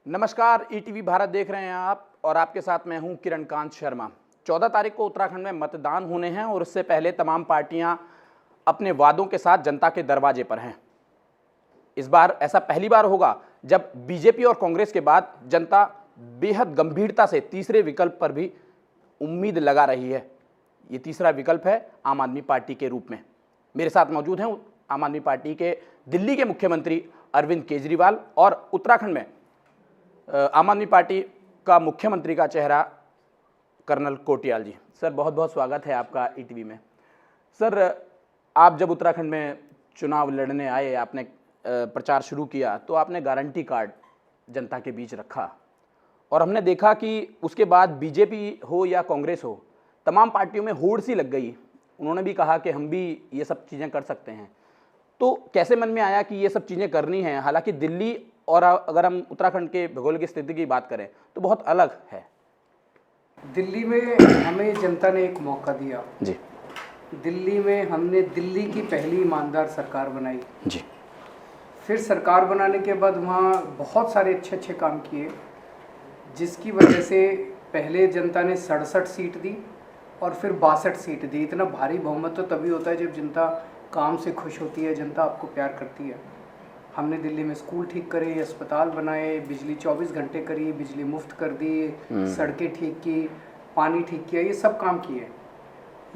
नमस्कार, ईटीवी भारत देख रहे हैं आप और आपके साथ मैं हूं किरण कांत शर्मा। 14 तारीख को उत्तराखंड में मतदान होने हैं और उससे पहले तमाम पार्टियां अपने वादों के साथ जनता के दरवाजे पर हैं। इस बार ऐसा पहली बार होगा जब बीजेपी और कांग्रेस के बाद जनता बेहद गंभीरता से तीसरे विकल्प पर भी उम्मीद लगा रही है। ये तीसरा विकल्प है आम आदमी पार्टी के रूप में। मेरे साथ मौजूद हैं आम आदमी पार्टी के दिल्ली के मुख्यमंत्री अरविंद केजरीवाल और उत्तराखंड में आम आदमी पार्टी का मुख्यमंत्री का चेहरा कर्नल कोटियाल जी। सर, बहुत बहुत स्वागत है आपका ईटीवी में। सर, आप जब उत्तराखंड में चुनाव लड़ने आए, आपने प्रचार शुरू किया तो आपने गारंटी कार्ड जनता के बीच रखा और हमने देखा कि उसके बाद बीजेपी हो या कांग्रेस हो, तमाम पार्टियों में होड़ सी लग गई। उन्होंने भी कहा कि हम भी ये सब चीज़ें कर सकते हैं। तो कैसे मन में आया कि ये सब चीज़ें करनी हैं? हालांकि दिल्ली और अगर हम उत्तराखंड के भूगोल की स्थिति की बात करें तो बहुत अलग है। दिल्ली में हमें जनता ने एक मौका दिया जी। दिल्ली में हमने दिल्ली की पहली ईमानदार सरकार बनाई जी। फिर सरकार बनाने के बाद वहाँ बहुत सारे अच्छे अच्छे काम किए, जिसकी वजह से पहले जनता ने 67 सीट दी और फिर 62 सीट दी। इतना भारी बहुमत तो तभी होता है जब जनता काम से खुश होती है, जनता आपको प्यार करती है। हमने दिल्ली में स्कूल ठीक करे, अस्पताल बनाए, बिजली 24 घंटे करी, बिजली मुफ्त कर दी, सड़कें ठीक की, पानी ठीक किया, ये सब काम किए।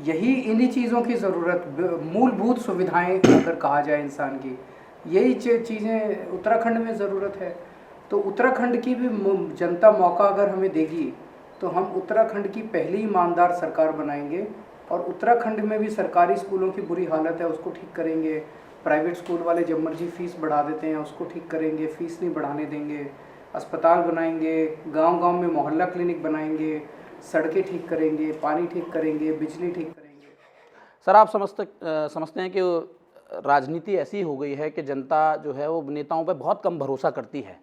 यही इन्हीं चीज़ों की ज़रूरत, मूलभूत सुविधाएं अगर कहा जाए इंसान की, यही चीज़ें उत्तराखंड में ज़रूरत है। तो उत्तराखंड की भी जनता मौका अगर हमें देगी तो हम उत्तराखंड की पहली ईमानदार सरकार बनाएंगे और उत्तराखंड में भी सरकारी स्कूलों की बुरी हालत है उसको ठीक करेंगे। प्राइवेट स्कूल वाले जब मर्जी फीस बढ़ा देते हैं उसको ठीक करेंगे, फीस नहीं बढ़ाने देंगे। अस्पताल बनाएंगे, गांव-गांव में मोहल्ला क्लिनिक बनाएंगे, सड़कें ठीक करेंगे, पानी ठीक करेंगे, बिजली ठीक करेंगे। सर, आप समझते हैं कि राजनीति ऐसी हो गई है कि जनता जो है वो नेताओं पर बहुत कम भरोसा करती है।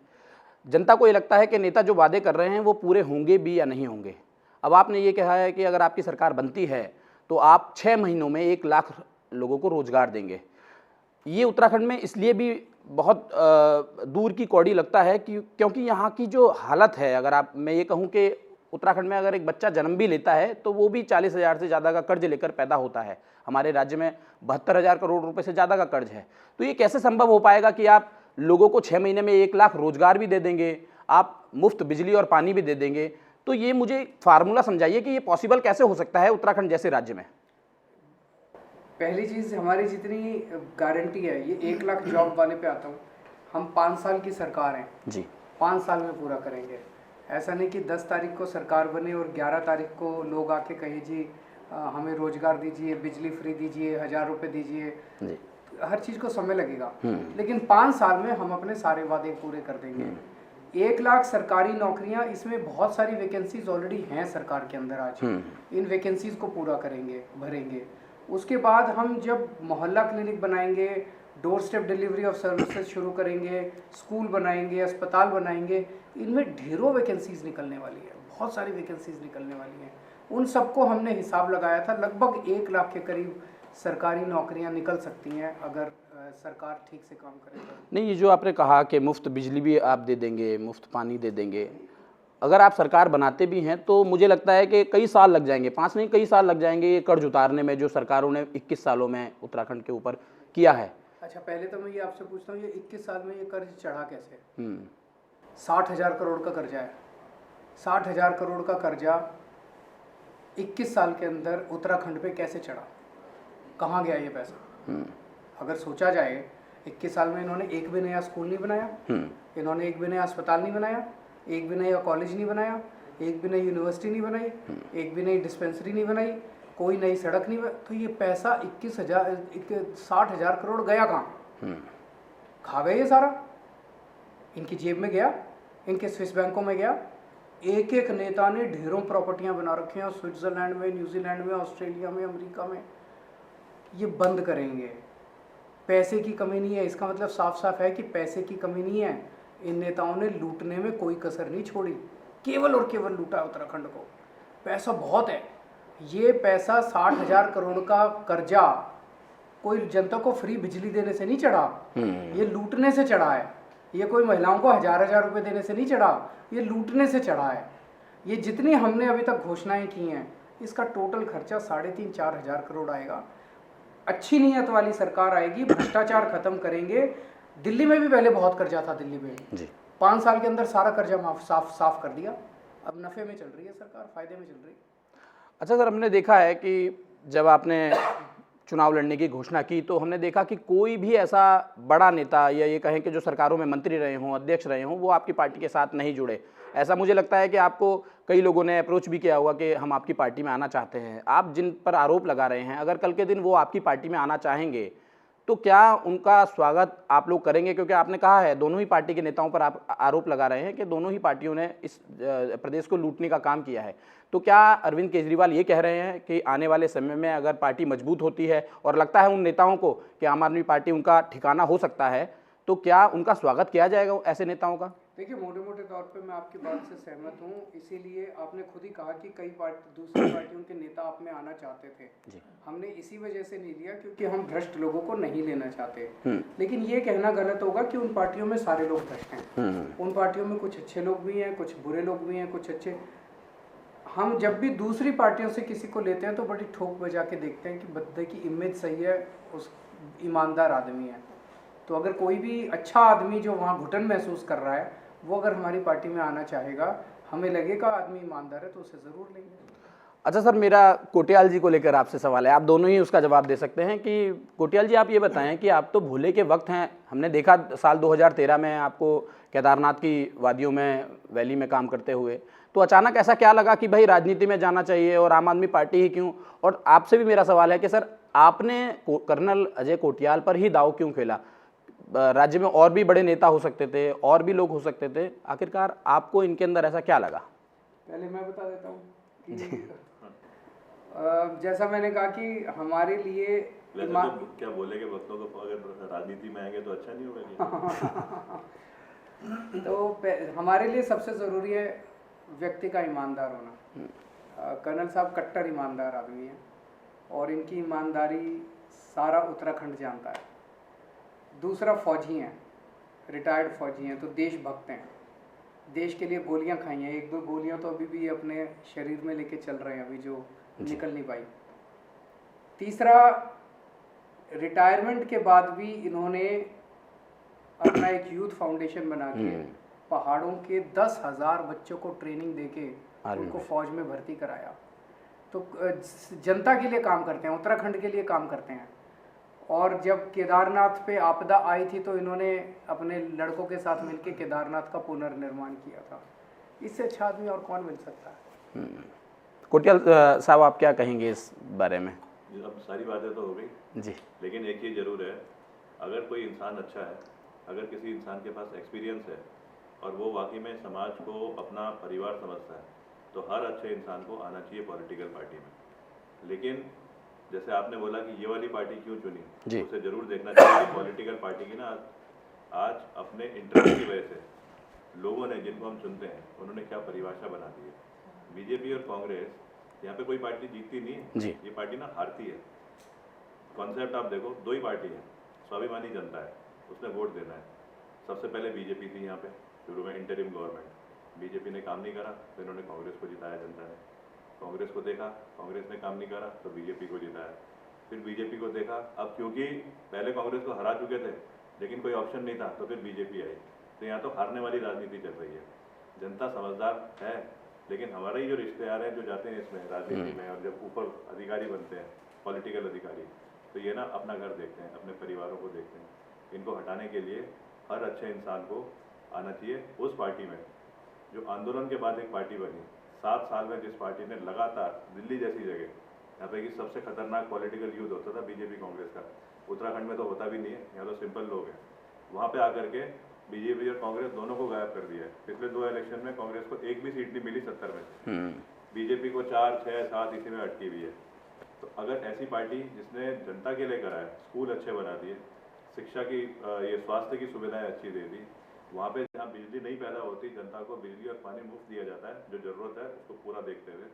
जनता को ये लगता है कि नेता जो वादे कर रहे हैं वो पूरे होंगे भी या नहीं होंगे। अब आपने ये कहा है कि अगर आपकी सरकार बनती है तो आप 6 महीनों में 1 लाख लोगों को रोजगार देंगे। ये उत्तराखंड में इसलिए भी बहुत दूर की कौड़ी लगता है कि क्योंकि यहाँ की जो हालत है, अगर मैं ये कहूँ कि उत्तराखंड में अगर एक बच्चा जन्म भी लेता है तो वो भी 40,000 से ज़्यादा का कर्ज लेकर पैदा होता है। हमारे राज्य में 72,000 करोड़ रुपए से ज़्यादा का कर्ज है। तो ये कैसे संभव हो पाएगा कि आप लोगों को 6 महीने में 1 लाख रोजगार भी दे देंगे, आप मुफ्त बिजली और पानी भी दे देंगे? तो ये मुझे फार्मूला समझाइए कि ये पॉसिबल कैसे हो सकता है उत्तराखंड जैसे राज्य में। पहली चीज़, हमारी जितनी गारंटी है, ये 1 लाख जॉब वाले पे आता हूँ। हम 5 साल की सरकार हैं जी, 5 साल में पूरा करेंगे। ऐसा नहीं कि 10 तारीख को सरकार बने और 11 तारीख को लोग आके कहे जी हमें रोजगार दीजिए, बिजली फ्री दीजिए, 1000 रुपये दीजिए। हर चीज़ को समय लगेगा, लेकिन 5 साल में हम अपने सारे वादे पूरे कर देंगे। 1 लाख सरकारी नौकरियां, इसमें बहुत सारी वैकेंसीज ऑलरेडी हैं सरकार के अंदर आज। इन वैकेंसीज को पूरा करेंगे, भरेंगे। उसके बाद हम जब मोहल्ला क्लिनिक बनाएंगे, door step delivery of services शुरू करेंगे, स्कूल बनाएंगे, अस्पताल बनाएंगे, इनमें ढेरों वैकेंसीज निकलने वाली है, बहुत सारी वैकेंसीज निकलने वाली हैं। उन सबको हमने हिसाब लगाया था, लगभग 1 लाख के करीब सरकारी नौकरियां निकल सकती हैं अगर सरकार ठीक से काम करे। नहीं, ये जो आपने कहा कि मुफ्त बिजली भी आप दे देंगे, मुफ्त पानी दे देंगे, अगर आप सरकार बनाते भी हैं तो मुझे लगता है कि कई साल लग जाएंगे, 5 नहीं कई साल लग जाएंगे ये कर्ज उतारने में जो सरकारों ने 21 सालों में उत्तराखंड के ऊपर किया है। अच्छा, पहले तो मैं ये आपसे पूछता हूँ, ये 21 साल में ये कर्ज चढ़ा कैसे? 60,000 करोड़ का कर्जा है। 60,000 करोड़ का कर्जा 21 साल के अंदर उत्तराखंड पे कैसे चढ़ा? कहाँ गया ये पैसा? अगर सोचा जाए, 21 साल में इन्होंने एक भी नया स्कूल नहीं बनाया, इन्होंने एक भी नया अस्पताल नहीं बनाया, एक भी नया कॉलेज नहीं बनाया, एक भी नई यूनिवर्सिटी नहीं बनाई, एक भी नई डिस्पेंसरी नहीं बनाई, कोई नई सड़क नहीं बनाई। तो ये पैसा 60,000 करोड़ गया कहाँ? खा गए ये सारा, इनकी जेब में गया, इनके स्विस बैंकों में गया। एक एक नेता ने ढेरों प्रॉपर्टियां बना रखी हैं स्विट्जरलैंड में, न्यूजीलैंड में, ऑस्ट्रेलिया में, अमेरिका में। ये बंद करेंगे। पैसे की कमी नहीं है, इसका मतलब साफ साफ है कि पैसे की कमी नहीं है। इन नेताओं ने लूटने में कोई कसर नहीं छोड़ी, केवल और केवल लूटा उत्तराखंड को। पैसा बहुत है। ये पैसा 60,000 करोड़ का कर्जा कोई जनता को फ्री बिजली देने से नहीं चढ़ा, ये लूटने से चढ़ा है। ये कोई महिलाओं को हजार हजार रुपए देने से नहीं चढ़ा, ये लूटने से चढ़ा है। ये जितनी हमने अभी तक घोषणाएं की हैं, इसका टोटल खर्चा 3,500-4,000 करोड़ आएगा। अच्छी नीयत वाली सरकार आएगी, भ्रष्टाचार खत्म करेंगे। दिल्ली में भी पहले बहुत कर्जा था, दिल्ली में जी 5 साल के अंदर सारा कर्जा साफ कर दिया। अब नफे में चल रही है सरकार, फायदे में चल रही है। अच्छा सर, हमने देखा है कि जब आपने चुनाव लड़ने की घोषणा की तो हमने देखा कि कोई भी ऐसा बड़ा नेता या ये कहें कि जो सरकारों में मंत्री रहे हों, अध्यक्ष रहे हों, वो आपकी पार्टी के साथ नहीं जुड़े। ऐसा मुझे लगता है कि आपको कई लोगों ने अप्रोच भी किया होगा कि हम आपकी पार्टी में आना चाहते हैं। आप जिन पर आरोप लगा रहे हैं, अगर कल के दिन वो आपकी पार्टी में आना चाहेंगे तो क्या उनका स्वागत आप लोग करेंगे? क्योंकि आपने कहा है, दोनों ही पार्टी के नेताओं पर आप आरोप लगा रहे हैं कि दोनों ही पार्टियों ने इस प्रदेश को लूटने का काम किया है। तो क्या अरविंद केजरीवाल ये कह रहे हैं कि आने वाले समय में अगर पार्टी मजबूत होती है और लगता है उन नेताओं को कि आम आदमी पार्टी उनका ठिकाना हो सकता है, तो क्या उनका स्वागत किया जाएगा ऐसे नेताओं का? देखिए, मोटे मोटे तौर पे मैं आपकी बात से सहमत हूँ। इसीलिए आपने खुद ही कहा कि कई दूसरी पार्टियों के नेता आप में आना चाहते थे जी। हमने इसी वजह से नहीं लिया क्योंकि हम भ्रष्ट लोगों को नहीं लेना चाहते। लेकिन ये कहना गलत होगा कि उन पार्टियों में सारे लोग भ्रष्ट हैं। उन पार्टियों में कुछ अच्छे लोग भी हैं, कुछ बुरे लोग भी हैं, कुछ अच्छे। हम जब भी दूसरी पार्टियों से किसी को लेते हैं तो बड़ी ठोक बजा के देखते हैं कि बंदे की इमेज सही है, उस ईमानदार आदमी है। तो अगर कोई भी अच्छा आदमी जो वहाँ घुटन महसूस कर रहा है, वो अगर हमारी पार्टी में आना चाहेगा, हमें लगेगा आदमी ईमानदार है, तो उसे ज़रूर लेंगे। अच्छा सर, मेरा कोटियाल जी को लेकर आपसे सवाल है, आप दोनों ही उसका जवाब दे सकते हैं कि कोटियाल जी आप ये बताएं कि आप तो भोले के वक्त हैं। हमने देखा साल 2013 में आपको केदारनाथ की वादियों में, वैली में काम करते हुए, तो अचानक ऐसा क्या लगा कि भाई राजनीति में जाना चाहिए और आम आदमी पार्टी ही क्यों? और आपसे भी मेरा सवाल है कि सर, आपने कर्नल अजय कोटियाल पर ही दाव क्यों खेला? राज्य में और भी बड़े नेता हो सकते थे, और भी लोग हो सकते थे, आखिरकार आपको इनके अंदर ऐसा क्या लगा? पहले मैं बता देता हूँ कि जैसा मैंने कहा कि हमारे लिए तो क्या बोले के वक्तों को अगर राजनीति में आएंगे तो अच्छा नहीं होगा तो हमारे लिए सबसे ज़रूरी है व्यक्ति का ईमानदार होना। कर्नल साहब कट्टर ईमानदार आदमी हैं और इनकी ईमानदारी सारा उत्तराखंड जानता है। दूसरा, फौजी हैं, रिटायर्ड फौजी हैं, तो देशभक्त हैं, देश के लिए गोलियां खाई हैं। 1-2 गोलियां तो अभी भी अपने शरीर में लेके चल रहे हैं, अभी जो निकल नहीं पाई। तीसरा, रिटायरमेंट के बाद भी इन्होंने अपना एक यूथ फाउंडेशन बना के पहाड़ों के 10,000 बच्चों को ट्रेनिंग देके उनको फौज में भर्ती कराया। तो जनता के लिए काम करते हैं, उत्तराखंड के लिए काम करते हैं। और जब केदारनाथ पे आपदा आई थी तो इन्होंने अपने लड़कों के साथ मिलकर केदारनाथ का पुनर्निर्माण किया था। इससे अच्छा आदमी और कौन मिल सकता है? कोटियाल साहब, आप क्या कहेंगे इस बारे में? अब सारी बातें तो हो गई जी, लेकिन एक चीज़ जरूर है, अगर कोई इंसान अच्छा है, अगर किसी इंसान के पास एक्सपीरियंस है और वो वाकई में समाज को अपना परिवार समझता है, तो हर अच्छे इंसान को आना चाहिए पॉलिटिकल पार्टी में। लेकिन जैसे आपने बोला कि ये वाली पार्टी क्यों चुनी, उसे जरूर देखना चाहिए कि पॉलिटिकल पार्टी की ना आज अपने इंटरेस्ट की वजह से लोगों ने, जिनको हम चुनते हैं, उन्होंने क्या परिभाषा बना दी है। बीजेपी और कांग्रेस, यहाँ पे कोई पार्टी जीतती नहीं है, ये पार्टी ना हारती है। कॉन्सेप्ट आप देखो, 2 ही पार्टी है, स्वाभिमानी जनता है, उसने वोट देना है। सबसे पहले बीजेपी थी यहाँ पे शुरू में, इंटरिम गवर्नमेंट, बीजेपी ने काम नहीं करा तो इन्होंने कांग्रेस को जिताया जनता ने। कांग्रेस को देखा, कांग्रेस ने काम नहीं करा तो बीजेपी को जिताया। फिर बीजेपी को देखा, अब क्योंकि पहले कांग्रेस को हरा चुके थे लेकिन कोई ऑप्शन नहीं था, तो फिर बीजेपी आई। तो यहाँ तो हारने वाली राजनीति चल रही है। जनता समझदार है, लेकिन हमारे ही जो रिश्तेदार हैं जो जाते हैं इसमें राजनीति में, और जब ऊपर अधिकारी बनते हैं, पॉलिटिकल अधिकारी, तो ये ना अपना घर देखते हैं, अपने परिवारों को देखते हैं। इनको हटाने के लिए हर अच्छे इंसान को आना चाहिए उस पार्टी में जो आंदोलन के बाद एक पार्टी बनी। 7 साल में जिस पार्टी ने लगातार, दिल्ली जैसी जगह, यहाँ पे कि सबसे खतरनाक पॉलिटिकल युद्ध होता था बीजेपी कांग्रेस का, उत्तराखंड में तो होता भी नहीं है, यहाँ तो सिंपल लोग हैं, वहाँ पे आकर के बीजेपी और कांग्रेस दोनों को गायब कर दिया है। पिछले 2 इलेक्शन में कांग्रेस को एक भी सीट नहीं मिली 70 में, बीजेपी को 4, 6, 7 इसी में अटकी हुई है। तो अगर ऐसी पार्टी जिसने जनता के लिए करा है, स्कूल अच्छे बना दिए, शिक्षा की, ये स्वास्थ्य की सुविधाएं अच्छी दे दी, वहाँ पे जहाँ बिजली नहीं पैदा होती, जनता को बिजली और पानी मुफ्त दिया जाता है, जो ज़रूरत है उसको पूरा देखते हुए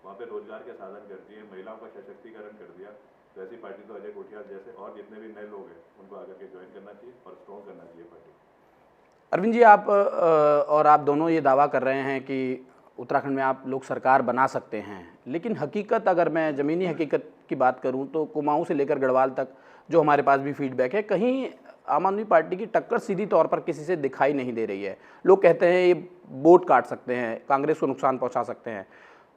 वहाँ पे रोजगार के साधन कर दिए, महिलाओं का सशक्तिकरण कर दिया। तो ऐसी पार्टी तो अजय कोटियाल जैसे और जितने भी नए लोग हैं उनको आकर के ज्वाइन करना चाहिए और स्ट्रॉन्ग करना चाहिए पार्टी। अरविंद जी, आप और आप दोनों ये दावा कर रहे हैं कि उत्तराखंड में आप लोग सरकार बना सकते हैं, लेकिन हकीकत, अगर मैं ज़मीनी हकीकत की बात करूं तो कुमाऊं से लेकर गढ़वाल तक जो हमारे पास भी फीडबैक है, कहीं आम आदमी पार्टी की टक्कर सीधी तौर पर किसी से दिखाई नहीं दे रही है। लोग कहते हैं ये वोट काट सकते हैं, कांग्रेस को नुकसान पहुँचा सकते हैं।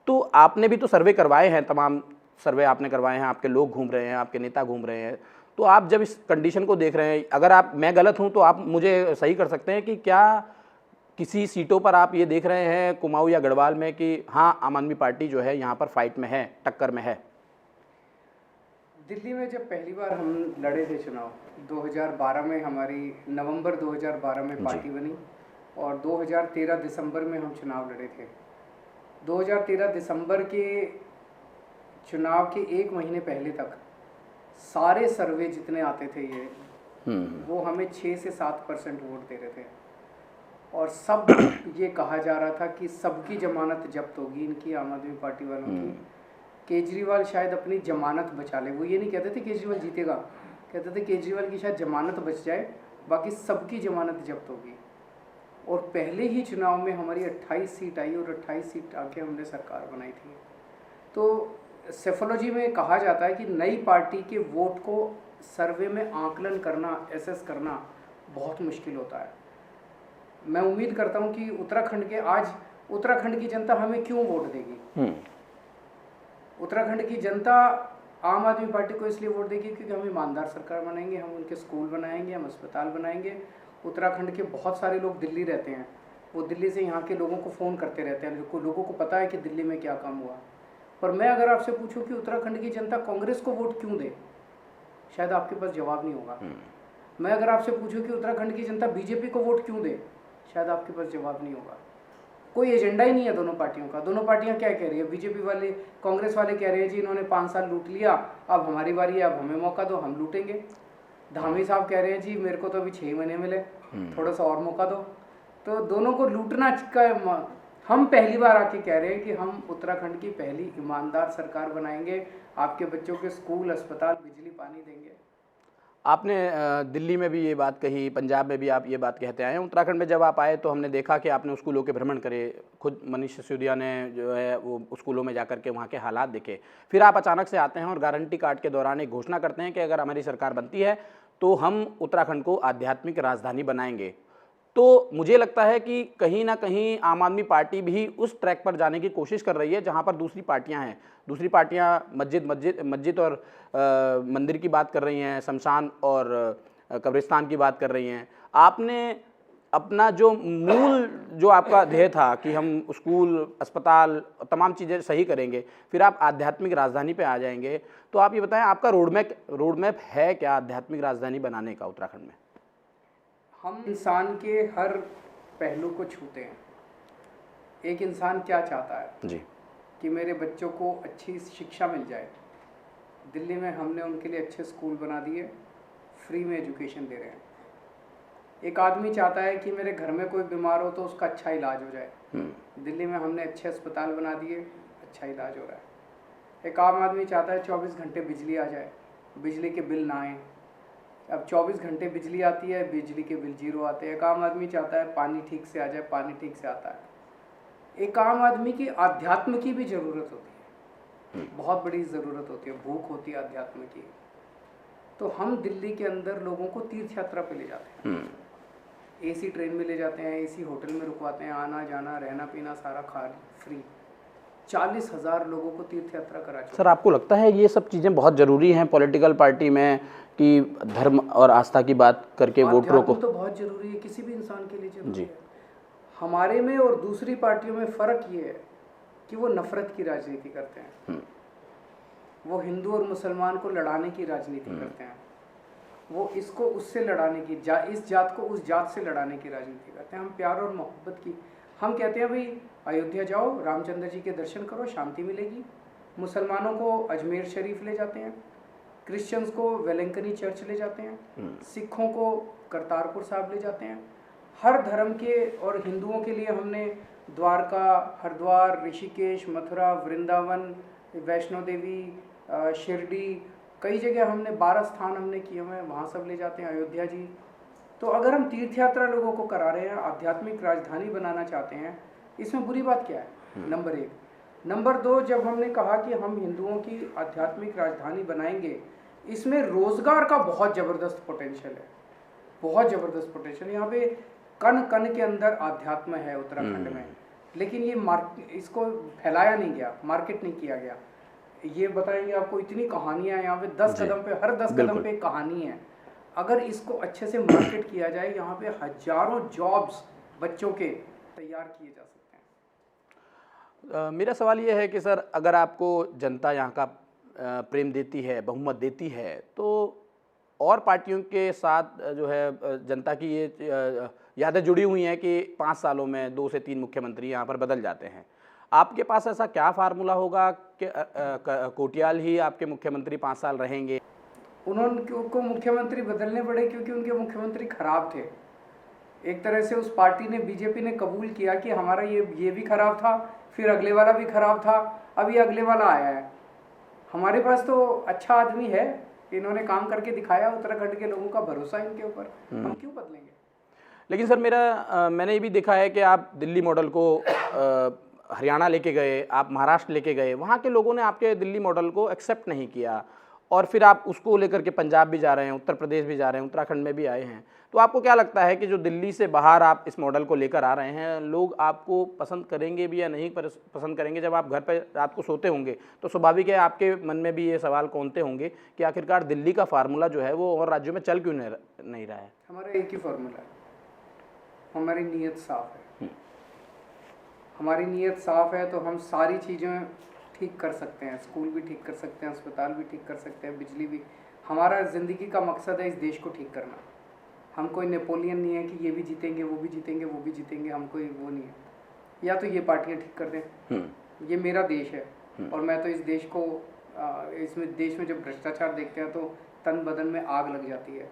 तो आपने भी तो सर्वे करवाए हैं, तमाम सर्वे आपने करवाए हैं, आपके लोग घूम रहे हैं, आपके नेता घूम रहे हैं। तो आप जब इस कंडीशन को देख रहे हैं, अगर मैं गलत हूं तो आप मुझे सही कर सकते हैं कि क्या किसी सीटों पर आप ये देख रहे हैं कुमाऊं या गढ़वाल में कि हाँ, आम आदमी पार्टी जो है यहाँ पर फाइट में है, टक्कर में है? दिल्ली में जब पहली बार हम लड़े थे चुनाव 2012 में, हमारी नवंबर 2012 में पार्टी बनी और 2013 दिसंबर में हम चुनाव लड़े थे। 2013 दिसंबर के चुनाव के 1 महीने पहले तक सारे सर्वे जितने आते थे वो हमें 6 से 7% वोट दे रहे थे और सब ये कहा जा रहा था कि सबकी जमानत जब्त होगी, इनकी आम आदमी पार्टी वालों की। केजरीवाल शायद अपनी जमानत बचा ले। वो ये नहीं कहते थे केजरीवाल जीतेगा, कहते थे केजरीवाल की शायद जमानत बच जाए, बाकी सबकी जमानत जब्त होगी। और पहले ही चुनाव में हमारी 28 सीट आई और 28 सीट आके हमने सरकार बनाई थी। तो सेफोलॉजी में कहा जाता है कि नई पार्टी के वोट को सर्वे में आकलन करना, एसेस करना बहुत मुश्किल होता है। मैं उम्मीद करता हूं कि उत्तराखंड की जनता हमें क्यों वोट देगी। उत्तराखंड की जनता आम आदमी पार्टी को इसलिए वोट देगी क्योंकि हम ईमानदार सरकार बनाएंगे, हम उनके स्कूल बनाएंगे, हम अस्पताल बनाएंगे। उत्तराखंड के बहुत सारे लोग दिल्ली रहते हैं, वो दिल्ली से यहाँ के लोगों को फ़ोन करते रहते हैं, लोगों को पता है कि दिल्ली में क्या काम हुआ। पर मैं अगर आपसे पूछूं कि उत्तराखंड की जनता कांग्रेस को वोट क्यों दे, शायद आपके पास जवाब नहीं होगा। मैं अगर आपसे पूछूं कि उत्तराखंड की जनता बीजेपी को वोट क्यों दे, शायद आपके पास जवाब नहीं होगा। कोई एजेंडा ही नहीं है दोनों पार्टियों का। दोनों पार्टियां क्या कह रही है, बीजेपी वाले, कांग्रेस वाले कह रहे हैं जी इन्होंने 5 साल लूट लिया, अब हमारी बारी है, अब हमें मौका दो, हम लूटेंगे। धामी साहब कह रहे हैं जी मेरे को तो अभी 6 महीने मिले, थोड़ा सा और मौका दो। तो दोनों को लूटना का हम पहली बार आके कह रहे हैं कि हम उत्तराखंड की पहली ईमानदार सरकार बनाएंगे, आपके बच्चों के स्कूल, अस्पताल, बिजली, पानी देंगे। आपने दिल्ली में भी ये बात कही, पंजाब में भी आप ये बात कहते आए हैं। उत्तराखंड में जब आप आए तो हमने देखा कि आपने स्कूलों के भ्रमण करे, खुद मनीष सिसोदिया ने जो है वो स्कूलों में जाकर के वहाँ के हालात देखे। फिर आप अचानक से आते हैं और गारंटी कार्ड के दौरान एक घोषणा करते हैं कि अगर हमारी सरकार बनती है तो हम उत्तराखंड को आध्यात्मिक राजधानी बनाएंगे। तो मुझे लगता है कि कहीं ना कहीं आम आदमी पार्टी भी उस ट्रैक पर जाने की कोशिश कर रही है जहां पर दूसरी पार्टियां हैं। दूसरी पार्टियां मस्जिद और मंदिर की बात कर रही हैं, शमशान और कब्रिस्तान की बात कर रही हैं। आपने अपना जो आपका ध्येय था कि हम स्कूल, अस्पताल, तमाम चीज़ें सही करेंगे, फिर आप आध्यात्मिक राजधानी पे आ जाएंगे। तो आप ये बताएं, आपका रोड मैप है क्या आध्यात्मिक राजधानी बनाने का उत्तराखंड में? हम इंसान के हर पहलू को छूते हैं। एक इंसान क्या चाहता है जी, कि मेरे बच्चों को अच्छी शिक्षा मिल जाए। दिल्ली में हमने उनके लिए अच्छे स्कूल बना दिए, फ्री में एजुकेशन दे रहे हैं। एक आदमी चाहता है कि मेरे घर में कोई बीमार हो तो उसका अच्छा इलाज हो जाए, दिल्ली में हमने अच्छे अस्पताल बना दिए, अच्छा इलाज हो रहा है। एक आम आदमी चाहता है 24 घंटे बिजली आ जाए, बिजली के बिल ना आए। अब 24 घंटे बिजली आती है, बिजली के बिल 0 आते हैं। एक आम आदमी चाहता है पानी ठीक से आ जाए, पानी ठीक से आता है। एक आम आदमी की अध्यात्म की भी ज़रूरत होती है, बहुत बड़ी ज़रूरत होती है, भूख होती है अध्यात्म की। तो हम दिल्ली के अंदर लोगों को तीर्थ यात्रा पे ले जाते हैं, एसी ट्रेन में ले जाते हैं, एसी होटल में रुकवाते हैं, आना जाना रहना पीना सारा फ्री। 40,000 लोगों को तीर्थ यात्रा करा चुके। सर, आपको लगता है ये सब चीज़ें बहुत ज़रूरी हैं पॉलिटिकल पार्टी में कि धर्म और आस्था की बात करके वोटरों को? तो बहुत ज़रूरी है, किसी भी इंसान के लिए ज़रूरी है। हमारे में और दूसरी पार्टियों में फ़र्क ये है कि वो नफ़रत की राजनीति करते हैं, वो हिंदू और मुसलमान को लड़ाने की राजनीति करते हैं, वो इसको उससे लड़ाने की, इस जात को उस जात से लड़ाने की राजनीति करते हैं। हम प्यार और मोहब्बत की, हम कहते हैं भाई अयोध्या जाओ, रामचंद्र जी के दर्शन करो, शांति मिलेगी। मुसलमानों को अजमेर शरीफ ले जाते हैं, क्रिश्चियंस को वेलंकनी चर्च ले जाते हैं, सिखों को करतारपुर साहिब ले जाते हैं। हर धर्म के और हिंदुओं के लिए हमने द्वारका, हरिद्वार, ऋषिकेश, मथुरा, वृंदावन, वैष्णो देवी, शिरडी, कई जगह हमने 12 स्थान हमने किए हुए हैं, वहाँ सब ले जाते हैं, अयोध्या जी। तो अगर हम तीर्थ यात्रा लोगों को करा रहे हैं, आध्यात्मिक राजधानी बनाना चाहते हैं, इसमें बुरी बात क्या है? नंबर 1। नंबर 2, जब हमने कहा कि हम हिंदुओं की आध्यात्मिक राजधानी बनाएंगे, इसमें रोजगार का बहुत ज़बरदस्त पोटेंशियल है, बहुत ज़बरदस्त पोटेंशियल। यहाँ पे कण कण के अंदर आध्यात्म है उत्तराखंड में, लेकिन ये इसको फैलाया नहीं गया, मार्केट नहीं किया गया। ये बताएंगे आपको, इतनी कहानियाँ यहाँ पे 10 कदम पे, हर 10 कदम पे एक कहानी है। अगर इसको अच्छे से मार्केट किया जाए, यहाँ पे हजारों जॉब्स बच्चों के तैयार किए जा सकते हैं। मेरा सवाल ये है कि सर, अगर आपको जनता यहाँ का प्रेम देती है, बहुमत देती है, तो और पार्टियों के साथ जो है जनता की ये यादें जुड़ी हुई हैं कि 5 सालों में 2 से 3 मुख्यमंत्री यहाँ पर बदल जाते हैं। आपके पास ऐसा क्या फार्मूला होगा कि कोटियाल ही आपके मुख्यमंत्री 5 साल रहेंगे? उनको मुख्यमंत्री बदलने पड़े क्योंकि उनके मुख्यमंत्री खराब थे। एक तरह से उस पार्टी ने, बीजेपी ने कबूल किया कि हमारा ये भी खराब था, फिर अगले वाला भी खराब था, अभी अगले वाला आया है। हमारे पास तो अच्छा आदमी है, इन्होंने काम करके दिखाया, उत्तराखंड के लोगों का भरोसा है इनके ऊपर, हम क्यों बदलेंगे? लेकिन सर मैंने ये भी देखा है कि आप दिल्ली मॉडल को हरियाणा लेके गए, आप महाराष्ट्र लेके गए, वहाँ के लोगों ने आपके दिल्ली मॉडल को एक्सेप्ट नहीं किया, और फिर आप उसको लेकर के पंजाब भी जा रहे हैं, उत्तर प्रदेश भी जा रहे हैं, उत्तराखंड में भी आए हैं। तो आपको क्या लगता है कि जो दिल्ली से बाहर आप इस मॉडल को लेकर आ रहे हैं, लोग आपको पसंद करेंगे भी या नहीं पसंद करेंगे? जब आप घर पर रात को सोते होंगे तो स्वाभाविक है आपके मन में भी ये सवाल कौनते होंगे कि आखिरकार दिल्ली का फार्मूला जो है वो और राज्यों में चल क्यों नहीं रहा है? हमारा एक ही फार्मूला है, हमारी नीयत साफ है। हमारी नीयत साफ है तो हम सारी चीज़ें ठीक कर सकते हैं, स्कूल भी ठीक कर सकते हैं, अस्पताल भी ठीक कर सकते हैं, बिजली भी। हमारा ज़िंदगी का मकसद है इस देश को ठीक करना। हम कोई नेपोलियन नहीं है कि ये भी जीतेंगे, वो भी जीतेंगे, वो भी जीतेंगे, हम कोई वो नहीं है। या तो ये पार्टियां ठीक कर दें, ये मेरा देश है और मैं तो इस देश को इसमें देश में जब भ्रष्टाचार देखते हैं तो तन बदन में आग लग जाती है।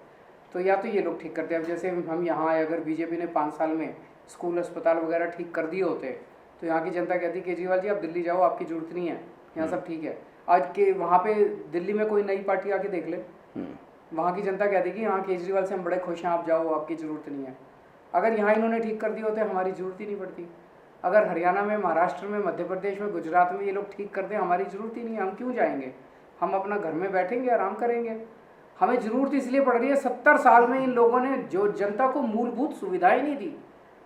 तो या तो ये लोग ठीक करते हैं। अब जैसे हम यहाँ आए, अगर बीजेपी ने 5 साल में स्कूल अस्पताल वगैरह ठीक कर दिए होते तो यहाँ की जनता कहती केजरीवाल जी आप दिल्ली जाओ, आपकी ज़रूरत नहीं है, यहाँ सब ठीक है। आज के वहाँ पे दिल्ली में कोई नई पार्टी आके देख ले, वहाँ की जनता कहती कि हाँ केजरीवाल से हम बड़े खुश हैं, आप जाओ, आपकी ज़रूरत नहीं है। अगर यहाँ इन्होंने ठीक कर दिए होते हमारी ज़रूरत ही नहीं पड़ती। अगर हरियाणा में, महाराष्ट्र में, मध्य प्रदेश में, गुजरात में ये लोग ठीक कर दें, हमारी ज़रूरत ही नहीं है, हम क्यों जाएंगे? हम अपना घर में बैठेंगे, आराम करेंगे। हमें ज़रूरत इसलिए पड़ रही है, 70 साल में इन लोगों ने जो जनता को मूलभूत सुविधाएं नहीं दी,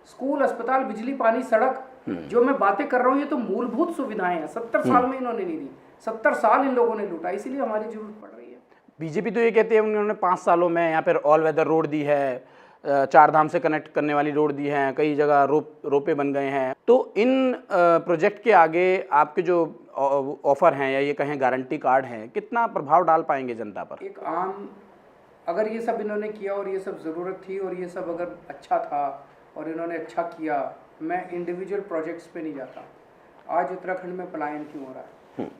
स्कूल, अस्पताल, बिजली, पानी, सड़क, जो मैं बातें कर रहा हूँ ये तो मूलभूत सुविधाएं हैं, 70 साल में इन्होंने नहीं दी। 70 साल इन लोगों ने लूटा, इसीलिए हमारी जरूरत पड़ रही है। बीजेपी तो ये कहते हैं उन्होंने 5 सालों में यहाँ पर ऑल वेदर रोड दी है, 4 धाम से कनेक्ट करने वाली रोड दी है, कई जगह रोपे बन गए हैं। तो इन प्रोजेक्ट के आगे आपके जो ऑफर हैं या ये कहें गारंटी कार्ड हैं, कितना प्रभाव डाल पाएंगे जनता पर? एक आम, अगर ये सब इन्होंने किया और ये सब ज़रूरत थी और ये सब अगर अच्छा था और इन्होंने अच्छा किया, मैं इंडिविजुअल प्रोजेक्ट्स पे नहीं जाता। आज उत्तराखंड में पलायन क्यों हो रहा है?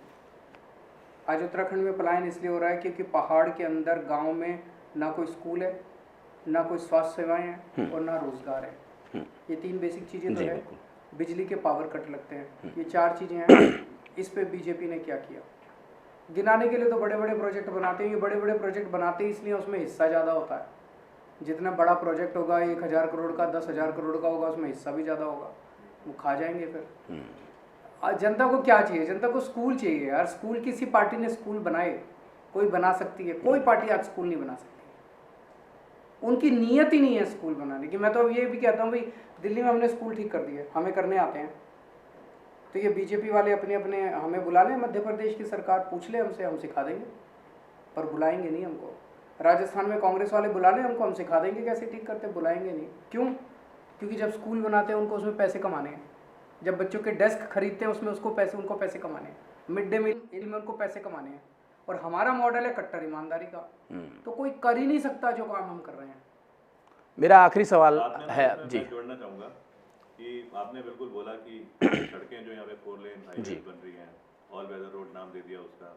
आज उत्तराखंड में पलायन इसलिए हो रहा है क्योंकि पहाड़ के अंदर गांव में ना कोई स्कूल है, ना कोई स्वास्थ्य सेवाएं हैं और ना रोजगार है। ये 3 बेसिक चीज़ें तो है। बिजली के पावर कट लगते हैं, ये 4 चीज़ें हैं। इस पे बीजेपी ने क्या किया? गिनाने के लिए तो बड़े बड़े प्रोजेक्ट बनाते हैं। ये बड़े बड़े प्रोजेक्ट बनाते हैं इसलिए उसमें हिस्सा ज़्यादा होता है। जितना बड़ा प्रोजेक्ट होगा, 1000 करोड़ का, 10,000 करोड़ का होगा, उसमें हिस्सा भी ज़्यादा होगा, वो खा जाएंगे फिर। जनता को क्या चाहिए? जनता को स्कूल चाहिए यार। स्कूल किसी पार्टी ने स्कूल बनाए? कोई बना सकती है? कोई पार्टी आज स्कूल नहीं बना सकती। उनकी नीयत ही नहीं है स्कूल बनाने की। मैं तो ये भी कहता हूँ भाई, दिल्ली में हमने स्कूल ठीक कर दिए, हमें करने आते हैं, तो ये बीजेपी वाले अपने अपने हमें बुला लें, मध्य प्रदेश की सरकार पूछ ले हमसे, हम सिखा देंगे, पर बुलाएंगे नहीं हमको। राजस्थान में कांग्रेस वाले बुला लें हमको, हम सिखा देंगे कैसे ठीक करते, बुलाएंगे नहीं। क्यों? क्योंकि जब स्कूल बनाते हैं उनको उसमें पैसे कमाने हैं, जब बच्चों के डेस्क खरीदते हैं उसमें उनको पैसे कमाने हैं, मिड डे मील में उनको पैसे कमाने हैं। और हमारा मॉडल है कट्टर ईमानदारी का, तो कोई कर ही नहीं सकता जो काम हम कर रहे हैं। मेरा आखिरी सवाल है जी, जोड़ना चाहूँगा कि आपने बिल्कुल बोला कि सड़कें जो यहाँ पे 4 लेन हाईवे बन रही हैं, ऑल वेदर रोड नाम दे दिया उसका,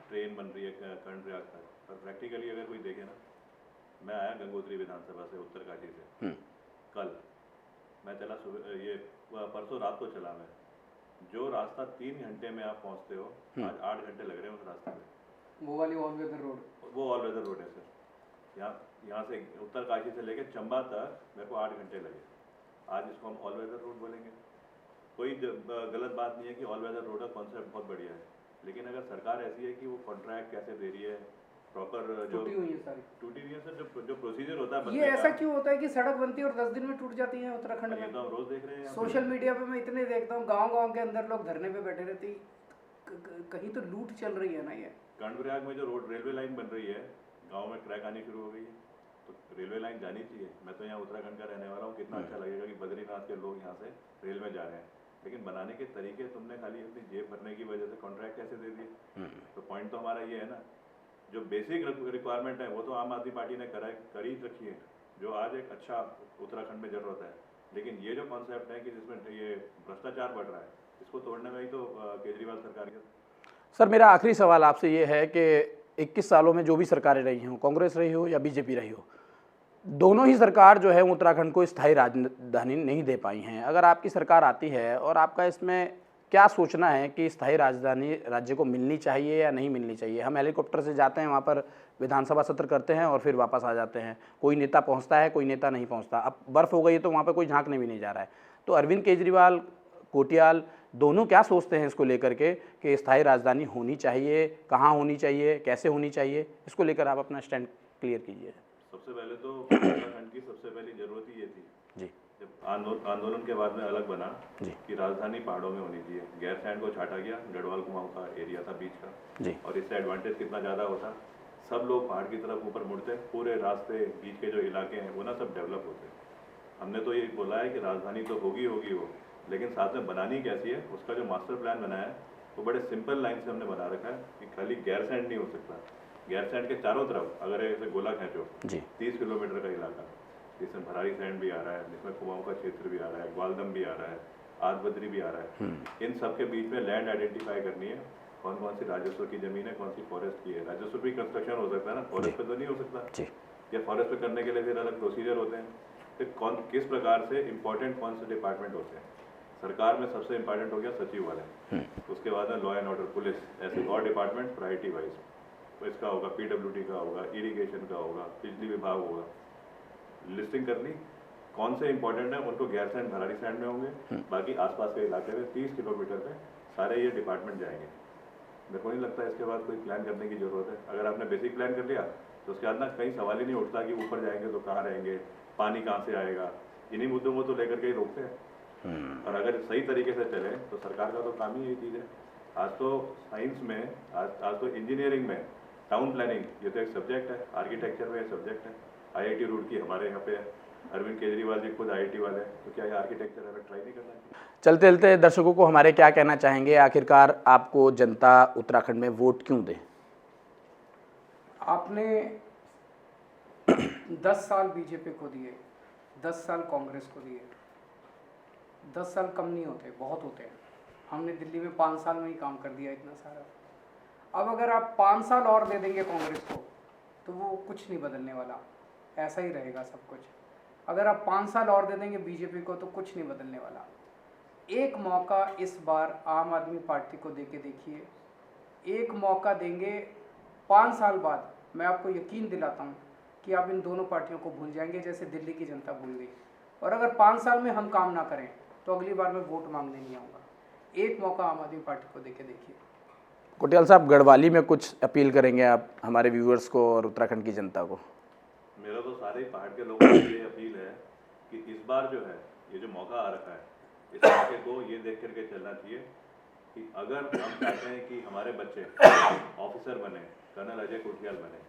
ट्रेन बन रही है कर्णप्रयाग तक, पर प्रैक्टिकली अगर कोई देखे ना, मैं आया गंगोत्री विधानसभा से, उत्तरकाशी से, कल मैं चला सुबह, ये परसों रात को चला मैं, जो रास्ता 3 घंटे में आप पहुँचते हो, आज 8 घंटे लग रहे हैं उस रास्ते में। वो वाली ऑल वेदर रोड, वो ऑल वेदर रोड है सर। यहाँ से उत्तरकाशी से लेकर चंबा तक मेरे को 8 घंटे लगे। आज इसको हम ऑल वेदर रोड बोलेंगे। कोई गलत बात नहीं है कि ऑल वेदर रोड का कॉन्सेप्ट बहुत बढ़िया है, लेकिन अगर सरकार ऐसी है कि वो कॉन्ट्रैक्ट कैसे दे रही है, प्रॉपर जो टूटी हुई है सारी, टूटी हुई है सर, जो प्रोसीजर होता है ये ऐसा क्यों होता है कि सड़क बनती है और 10 दिन में टूट जाती है उत्तराखंड ये में? तो हम रोज देख रहे हैं। सोशल मीडिया पे मैं इतने देखता हूँ, गांव-गांव के अंदर लोग धरने पे बैठे रहते हैं। कहीं तो लूट चल रही है ना ये। कर्णप्रयाग में जो रोड रेलवे लाइन बन रही है, गांव में क्रैक आनी शुरू हो गई है, तो रेलवे लाइन जानी चाहिए। मैं तो यहाँ उत्तराखंड का रहने वाला हूँ, कितना अच्छा लगेगा कि बद्रीनाथ के लोग यहाँ से रेल में जा रहे हैं, लेकिन बनाने के तरीके तुमने खाली अपनी जेब भरने की वजह से कॉन्ट्रैक्ट कैसे दे दिए। तो पॉइंट तो हमारा ये है ना, जो बेसिक रिक्वायरमेंट है वो तो आम आदमी पार्टी ने कर ही रखी है, जो आज एक अच्छा उत्तराखंड में जरूरत है। लेकिन ये जो कॉन्सेप्ट है कि जिसमें ये भ्रष्टाचार बढ़ रहा है, इसको तोड़ने में ही तो केजरीवाल सरकार के। सर मेरा आखिरी सवाल आपसे ये है कि 21 सालों में जो भी सरकारें रही हों, कांग्रेस रही हो या बीजेपी रही हो, दोनों ही सरकार जो है उत्तराखंड को स्थायी राजधानी नहीं दे पाई हैं। अगर आपकी सरकार आती है और आपका इसमें क्या सोचना है कि स्थायी राजधानी राज्य को मिलनी चाहिए या नहीं मिलनी चाहिए? हम हेलीकॉप्टर से जाते हैं, वहाँ पर विधानसभा सत्र करते हैं और फिर वापस आ जाते हैं। कोई नेता पहुँचता है, कोई नेता नहीं पहुँचता। अब बर्फ़ हो गई है तो वहाँ पर कोई झांकने भी नहीं जा रहा है। तो अरविंद केजरीवाल, कोटियाल दोनों क्या सोचते हैं इसको लेकर के कि स्थायी राजधानी होनी चाहिए, कहाँ होनी चाहिए, कैसे होनी चाहिए? इसको लेकर आप अपना स्टैंड क्लियर कीजिए। सबसे पहले तो उत्तराखंड की सबसे पहली जरूरत ही ये थी जी, जब आंदोलन के बाद में अलग बना जी, कि राजधानी पहाड़ों में होनी चाहिए। गैरसैंण को छाटा गया, गढ़वाल कुमाऊं का एरिया था बीच का जी, और इससे एडवांटेज कितना ज़्यादा होता, सब लोग पहाड़ की तरफ ऊपर मुड़ते, पूरे रास्ते बीच के जो इलाके हैं वो ना सब डेवलप होते। हमने तो ये बोला है कि राजधानी तो होगी वो, लेकिन साथ में बनानी कैसी है, उसका जो मास्टर प्लान बनाया है वो बड़े सिंपल लाइन से हमने बना रखा है कि खाली गैरसैंण नहीं हो सकता। गैरसैंण के चारों तरफ अगर ऐसे गोला खींचो जी, 30 किलोमीटर का इलाका, जिसमें भरारी सैंड भी आ रहा है, जिसमें कुमाऊं का क्षेत्र भी आ रहा है, ग्वालदम भी आ रहा है, आदबद्री भी आ रहा है, इन सब के बीच में लैंड आइडेंटिफाई करनी है, कौन कौन सी राजस्व की जमीन है, कौन सी फॉरेस्ट की है। राजस्व भी कंस्ट्रक्शन हो सकता है ना, फॉरेस्ट पे तो नहीं हो सकता जी, या फॉरेस्ट पे करने के लिए फिर अलग प्रोसीजर होते हैं। फिर कौन किस प्रकार से इंपॉर्टेंट कौन से डिपार्टमेंट होते हैं। सरकार में सबसे इंपॉर्टेंट हो गया सचिव वाले, उसके बाद में लॉ एंड ऑर्डर, पुलिस, ऐसे और डिपार्टमेंट प्रायोरिटी वाइज। तो इसका होगा PWD का होगा, इरिगेशन का होगा, बिजली विभाग होगा। लिस्टिंग कर ली कौन से इंपॉर्टेंट है, उनको गैरसैंण भरारी सैंड में होंगे, बाकी आसपास के इलाके में 30 किलोमीटर पे सारे ये डिपार्टमेंट जाएंगे। मेरे को नहीं लगता इसके बाद कोई प्लान करने की जरूरत है। अगर आपने बेसिक प्लान कर लिया तो उसके बाद ना कहीं सवाल ही नहीं उठता कि ऊपर जाएंगे तो कहाँ रहेंगे, पानी कहाँ से आएगा। इन्हीं मुद्दों को तो लेकर के ही रोकते हैं। और अगर सही तरीके से चले तो सरकार का तो काम ही यही चीज़ है। आज तो साइंस में, आज तो इंजीनियरिंग में टाउन प्लानिंग ये तो एक सब्जेक्ट है, आर्किटेक्चर में एक सब्जेक्ट है। IIT रुड़की हमारे यहाँ पे अरविंद केजरीवाल जी खुद IIT वाले हैं, तो क्या ये आर्किटेक्चर हमें ट्राई नहीं करना चाहिए? चलते चलते दर्शकों को हमारे क्या कहना चाहेंगे? आखिरकार आपको जनता उत्तराखंड में वोट क्यों दे? आपने 10 साल बीजेपी को दिए, 10 साल कांग्रेस को दिए। 10 साल कम नहीं होते, बहुत होते हैं। हमने दिल्ली में 5 साल में ही काम कर दिया इतना सारा। अब अगर आप 5 साल और दे देंगे कांग्रेस को तो वो कुछ नहीं बदलने वाला, ऐसा ही रहेगा सब कुछ। अगर आप 5 साल और दे देंगे बीजेपी को तो कुछ नहीं बदलने वाला। एक मौका इस बार आम आदमी पार्टी को देके देखिए। एक मौका देंगे 5 साल बाद, मैं आपको यकीन दिलाता हूँ कि आप इन दोनों पार्टियों को भूल जाएंगे जैसे दिल्ली की जनता भूल गई। और अगर 5 साल में हम काम ना करें तो अगली बार मैं वोट मांगने नहीं आऊँगा। एक मौका आम आदमी पार्टी को देके देखिए। कोटियाल साहब, गढ़वाली में कुछ अपील करेंगे आप हमारे व्यूअर्स को और उत्तराखंड की जनता को? मेरा तो सारे पहाड़ के लोगों से ये अपील है कि इस बार जो है ये जो मौका आ रखा है, इस मौके को ये देख करके चलना चाहिए कि अगर हम चाहते हैं कि हमारे बच्चे ऑफिसर बने, कर्नल अजय कोठियाल बने,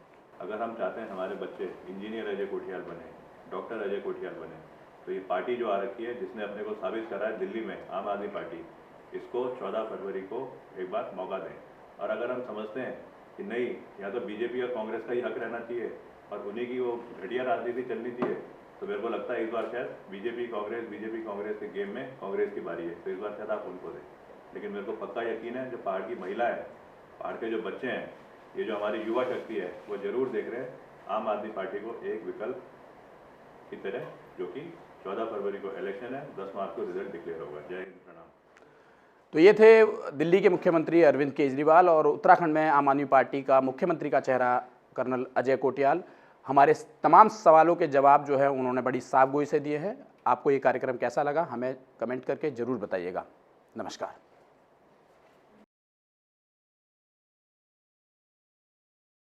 अगर हम चाहते हैं हमारे बच्चे इंजीनियर अजय कोठियाल बने, डॉक्टर अजय कोठियाल बने, तो ये पार्टी जो आ रखी है जिसने अपने को साबित करा है दिल्ली में, आम आदमी पार्टी, इसको 14 फरवरी को एक बार मौका दें। और अगर हम समझते हैं कि नहीं, या तो बीजेपी और कांग्रेस का ही हक रहना चाहिए और उन्हीं की वो घटिया राजनीति चलनी चाहिए, तो मेरे को लगता है इस बार शायद बीजेपी कांग्रेस के गेम में कांग्रेस की बारी है, तो इस बार शायद आप उनको दें। लेकिन मेरे को पक्का यकीन है जो पहाड़ की महिला है, पहाड़ के जो बच्चे हैं, ये जो हमारी युवा शक्ति है, वो जरूर देख रहे हैं आम आदमी पार्टी को एक विकल्प की तरह, जो कि 14 फरवरी को इलेक्शन है, 10 मार्च को रिजल्ट डिक्लेयर होगा। जय हिंद, प्रणाम। तो ये थे दिल्ली के मुख्यमंत्री अरविंद केजरीवाल और उत्तराखंड में आम आदमी पार्टी का मुख्यमंत्री का चेहरा कर्नल अजय कोटियाल। हमारे तमाम सवालों के जवाब जो है उन्होंने बड़ी साफगोई से दिए हैं। आपको ये कार्यक्रम कैसा लगा हमें कमेंट करके ज़रूर बताइएगा। नमस्कार।